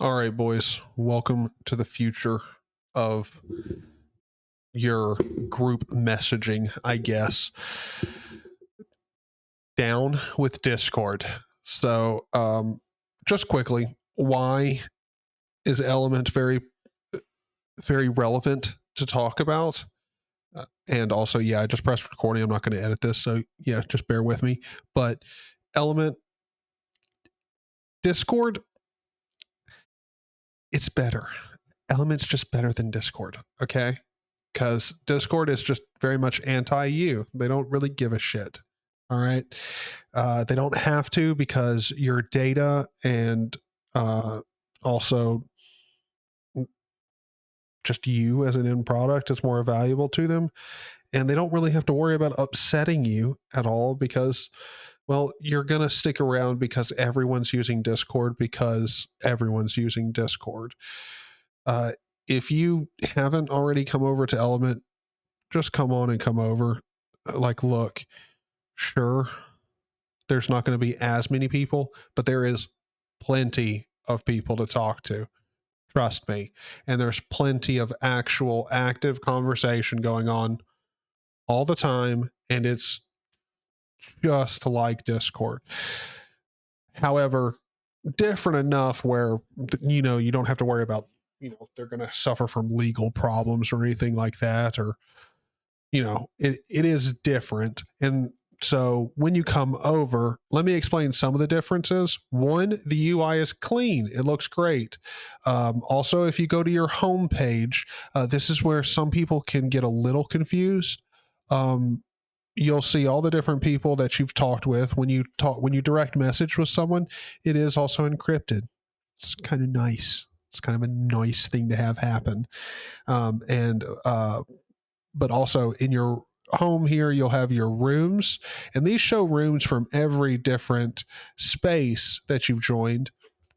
All right, boys, welcome to the future of your group messaging, I guess. Down with Discord. So, just quickly, why is Element very relevant to talk about? And also, yeah, I just pressed recording. I'm not going to edit this. So, yeah, just bear with me. But Element, Discord, it's better. Element's just better than Discord. Okay. Because Discord is just very much anti you. They don't really give a shit. All right. They don't have to because your data and also just you as an end product is more valuable to them. And they don't really have to worry about upsetting you at all because, well, you're going to stick around because everyone's using Discord because everyone's using Discord. Uh, if you haven't already come over to Element, just come on and come over. Like, look, sure, there's not going to be as many people, but there is plenty of people to talk to. Trust me. And there's plenty of actual active conversation going on all the time. And it's just like Discord. However, different enough where, you don't have to worry about, they're going to suffer from legal problems or anything like that, or it is different. And so when you come over, let me explain some of the differences. One, the UI is clean. It looks great. Also, if you go to your home page, this is where some people can get a little confused. You'll see all the different people that you've talked with. When you direct message with someone, it is also encrypted. It's kind of nice. It's kind of a nice thing to have happen. But also in your home here, you'll have your rooms, and these show rooms from every different space that you've joined.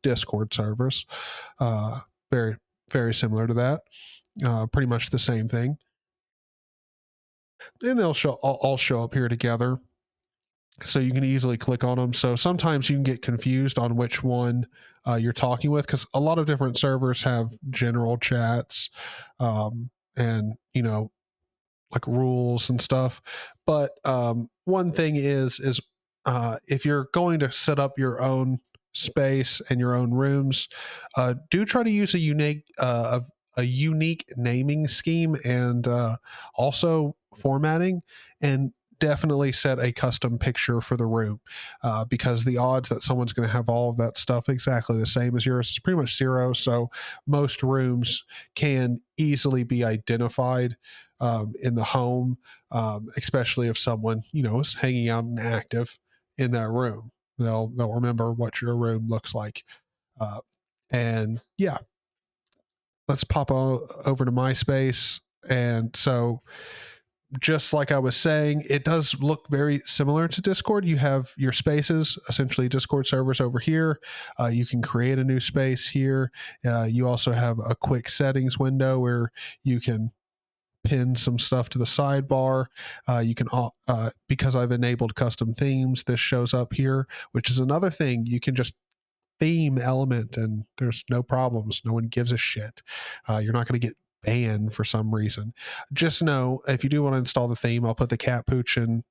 Discord servers, very, very similar to that. Pretty much the same thing. And they'll all show up here together. So you can easily click on them. So sometimes you can get confused on which one you're talking with, because a lot of different servers have general chats, and like rules and stuff. But one thing is if you're going to set up your own space and your own rooms, do try to use a unique naming scheme and also formatting, and definitely set a custom picture for the room, because the odds that someone's going to have all of that stuff exactly the same as yours is pretty much zero. So most rooms can easily be identified in the home, especially if someone is hanging out and active in that room. They'll remember what your room looks like. And yeah, let's pop over to MySpace. And so, just like I was saying, it does look very similar to Discord. You have your spaces, essentially Discord servers over here. You can create a new space here. You also have a quick settings window where you can pin some stuff to the sidebar. You can, because I've enabled custom themes, this shows up here, which is another thing. You can just theme Element and there's no problems. No one gives a shit. You're not going to get banned for some reason. Just know, if you do want to install the theme, I'll put the Cat Poochin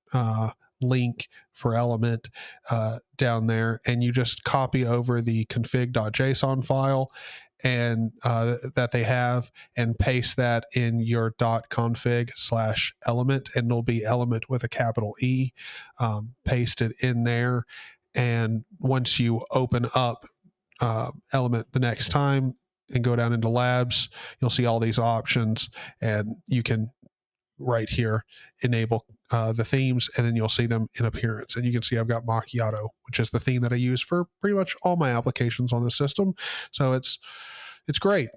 link for Element down there, and you just copy over the config.json file and that they have, and paste that in your .config/element, and it'll be Element with a capital E. Paste it in there, and once you open up Element the next time and go down into labs, you'll see all these options, and you can right here enable the themes, and then you'll see them in appearance. And you can see I've got Macchiato, which is the theme that I use for pretty much all my applications on the system. So it's great.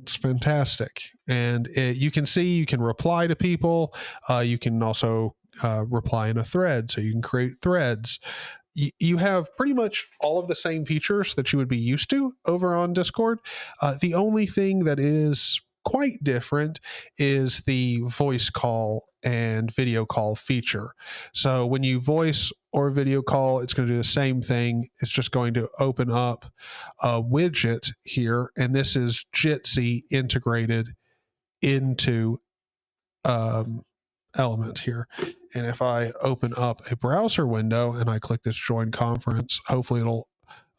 It's fantastic. And you can see you can reply to people. You can also reply in a thread, so you can create threads. You have pretty much all of the same features that you would be used to over on Discord. The only thing that is quite different is the voice call and video call feature. So when you voice or video call, it's going to do the same thing. It's just going to open up a widget here, and this is Jitsi integrated into um, Element here. And if I open up a browser window and I click this join conference, hopefully it'll,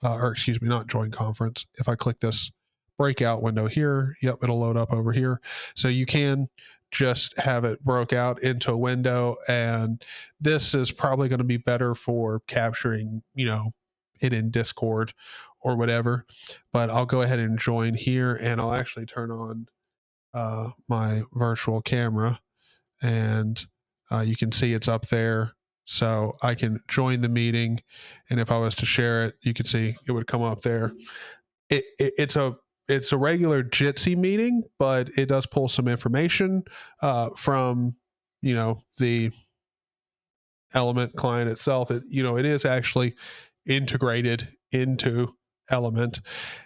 or excuse me, not join conference. If I click this breakout window here, yep, it'll load up over here. So you can just have it broke out into a window. And this is probably going to be better for capturing, it in Discord or whatever. But I'll go ahead and join here, and I'll actually turn on my virtual camera, and you can see it's up there. So I can join the meeting, and if I was to share it, you can see it would come up there. It's a regular Jitsi meeting, but it does pull some information from the Element client itself. It is actually integrated into Element,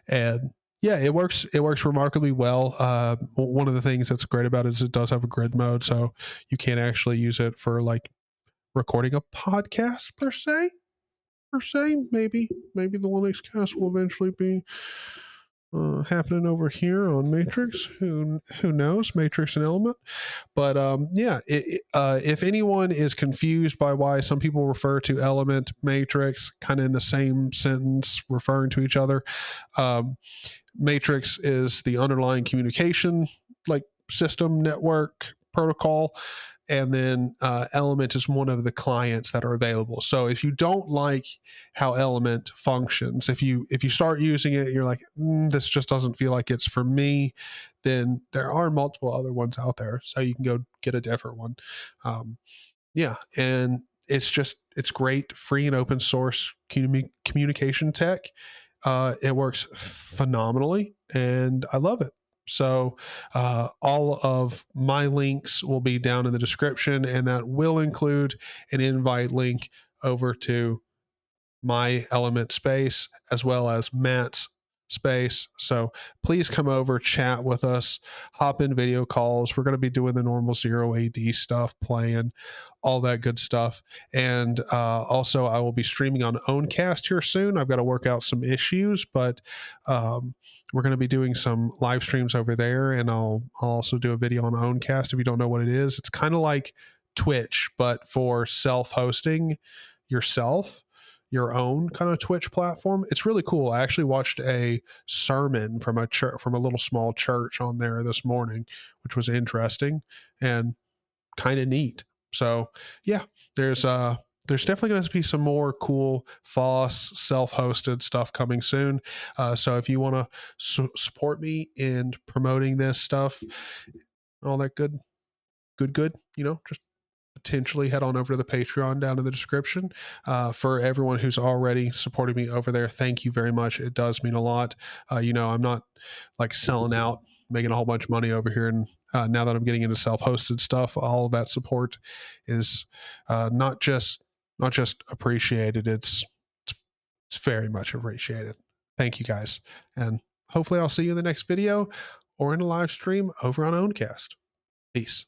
and yeah, it works remarkably well. One of the things that's great about it is it does have a grid mode, so you can actually use it for like recording a podcast per se. Maybe the Linux cast will eventually be happening over here on Matrix. Who knows? Matrix and Element. But yeah, if anyone is confused by why some people refer to Element, Matrix, kind of in the same sentence, referring to each other, Matrix is the underlying communication like system network protocol, and then Element is one of the clients that are available. So if you don't like how Element functions, if you start using it, you're like, this just doesn't feel like it's for me, then there are multiple other ones out there, so you can go get a different one. Yeah, and it's great, free and open source communication tech. It works phenomenally, and I love it. So all of my links will be down in the description, and that will include an invite link over to my Element space as well as Matt's space. So please come over, chat with us, hop in video calls. We're going to be doing the normal zero AD stuff, playing all that good stuff. And also, I will be streaming on Owncast here soon. I've got to work out some issues, but we're going to be doing some live streams over there, and I'll also do a video on Owncast. If you don't know what it is, it's kind of like Twitch, but for self-hosting yourself, your own kind of Twitch platform. It's really cool. I actually watched a sermon from a church, from a little small church on there this morning, which was interesting and kind of neat. So yeah, there's definitely going to be some more cool FOSS self-hosted stuff coming soon. So if you want to support me in promoting this stuff, all that good, just potentially head on over to the Patreon down in the description. For everyone who's already supporting me over there, thank you very much. It does mean a lot. I'm not like selling out, making a whole bunch of money over here. And now that I'm getting into self-hosted stuff, all of that support is not just appreciated. It's very much appreciated. Thank you guys. And hopefully I'll see you in the next video or in a live stream over on Owncast. Peace.